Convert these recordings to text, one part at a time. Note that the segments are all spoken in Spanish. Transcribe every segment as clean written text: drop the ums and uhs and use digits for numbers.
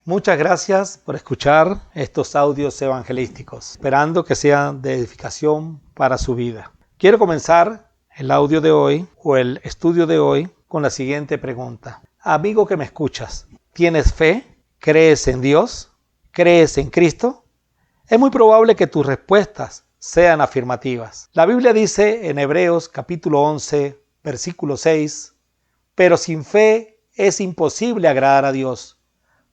Muchas gracias por escuchar estos audios evangelísticos, esperando que sean de edificación para su vida. Quiero comenzar el audio de hoy o el estudio de hoy con la siguiente pregunta. Amigo que me escuchas, ¿tienes fe? ¿Crees en Dios? ¿Crees en Cristo? Es muy probable que tus respuestas sean afirmativas. La Biblia dice en Hebreos capítulo 11, versículo 6, pero sin fe es imposible agradar a Dios,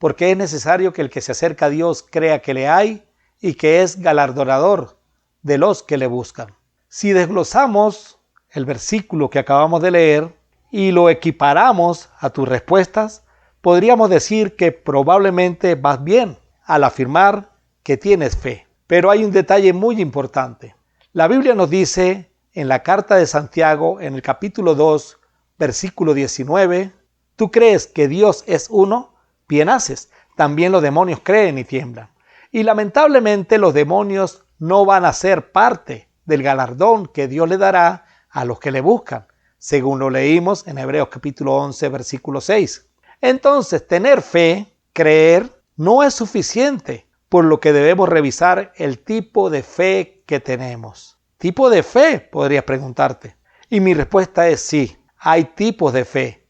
porque es necesario que el que se acerca a Dios crea que le hay y que es galardonador de los que le buscan. Si desglosamos el versículo que acabamos de leer y lo equiparamos a tus respuestas, podríamos decir que probablemente vas bien al afirmar que tienes fe. Pero hay un detalle muy importante. La Biblia nos dice en la carta de Santiago, en el capítulo 2, versículo 19, ¿tú crees que Dios es uno? Bien haces, también los demonios creen y tiemblan. Y lamentablemente los demonios no van a ser parte del galardón que Dios le dará a los que le buscan, según lo leímos en Hebreos capítulo 11, versículo 6. Entonces, tener fe, creer, no es suficiente, por lo que debemos revisar el tipo de fe que tenemos. ¿Tipo de fe? Podrías preguntarte. Y mi respuesta es sí, hay tipos de fe.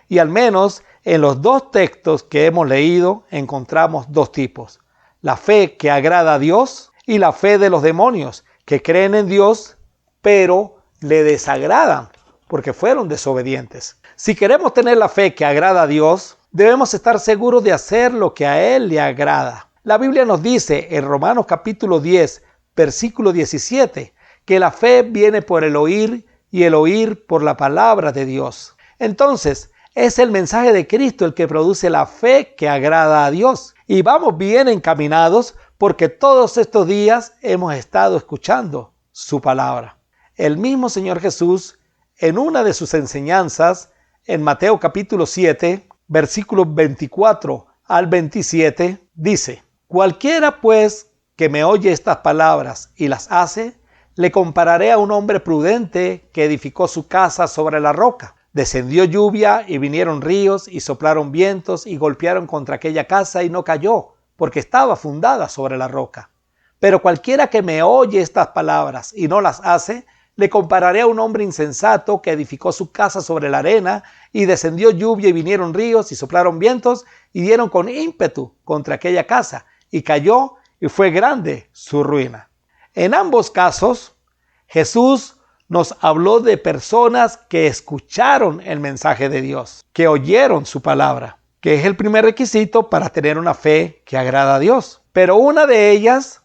Y al menos en los dos textos que hemos leído encontramos dos tipos. La fe que agrada a Dios y la fe de los demonios que creen en Dios pero le desagradan porque fueron desobedientes. Si queremos tener la fe que agrada a Dios, debemos estar seguros de hacer lo que a Él le agrada. La Biblia nos dice en Romanos capítulo 10, versículo 17, que la fe viene por el oír y el oír por la palabra de Dios. Entonces, es el mensaje de Cristo el que produce la fe que agrada a Dios. Y vamos bien encaminados porque todos estos días hemos estado escuchando su palabra. El mismo Señor Jesús, en una de sus enseñanzas, en Mateo capítulo 7, versículos 24 al 27, dice: cualquiera pues que me oye estas palabras y las hace, le compararé a un hombre prudente que edificó su casa sobre la roca. Descendió lluvia y vinieron ríos y soplaron vientos y golpearon contra aquella casa y no cayó, porque estaba fundada sobre la roca. Pero cualquiera que me oye estas palabras y no las hace, le compararé a un hombre insensato que edificó su casa sobre la arena y descendió lluvia y vinieron ríos y soplaron vientos y dieron con ímpetu contra aquella casa y cayó y fue grande su ruina. En ambos casos, Jesús nos habló de personas que escucharon el mensaje de Dios, que oyeron su palabra, que es el primer requisito para tener una fe que agrada a Dios. Pero una de ellas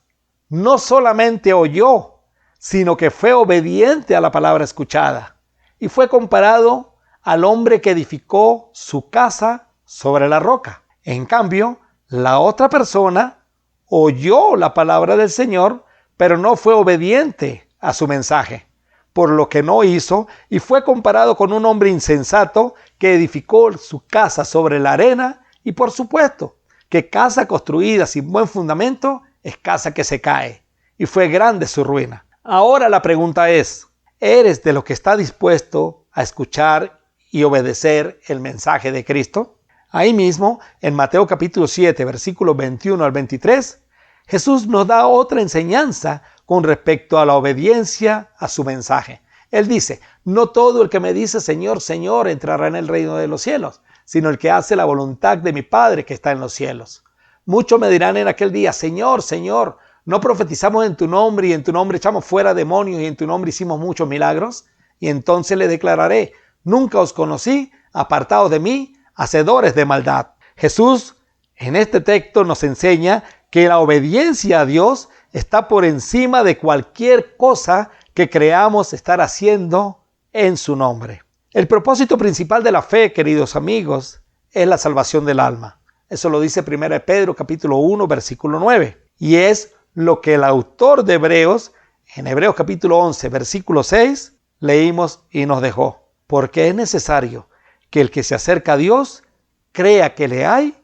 no solamente oyó, sino que fue obediente a la palabra escuchada y fue comparado al hombre que edificó su casa sobre la roca. En cambio, la otra persona oyó la palabra del Señor, pero no fue obediente a su mensaje, por lo que no hizo, y fue comparado con un hombre insensato que edificó su casa sobre la arena, y por supuesto que casa construida sin buen fundamento es casa que se cae, y fue grande su ruina. Ahora la pregunta es, ¿eres de los que está dispuesto a escuchar y obedecer el mensaje de Cristo? Ahí mismo, en Mateo capítulo 7, versículos 21 al 23, Jesús nos da otra enseñanza con respecto a la obediencia a su mensaje. Él dice: no todo el que me dice Señor, Señor entrará en el reino de los cielos, sino el que hace la voluntad de mi Padre que está en los cielos. Muchos me dirán en aquel día: Señor, Señor, ¿no profetizamos en tu nombre y en tu nombre echamos fuera demonios y en tu nombre hicimos muchos milagros? Y entonces le declararé: nunca os conocí, apartados de mí, hacedores de maldad. Jesús en este texto nos enseña que la obediencia a Dios está por encima de cualquier cosa que creamos estar haciendo en su nombre. El propósito principal de la fe, queridos amigos, es la salvación del alma. Eso lo dice 1 Pedro capítulo 1, versículo 9. Y es lo que el autor de Hebreos, en Hebreos capítulo 11, versículo 6, leímos y nos dejó. Porque es necesario que el que se acerca a Dios crea que le hay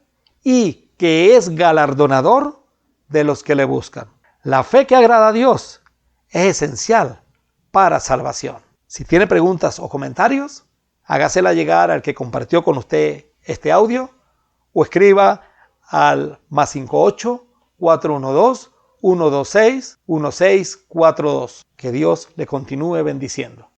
y que es galardonador de los que le buscan. La fe que agrada a Dios es esencial para salvación. Si tiene preguntas o comentarios, hágasela llegar al que compartió con usted este audio o escriba al +58 412 126 1642. Que Dios le continúe bendiciendo.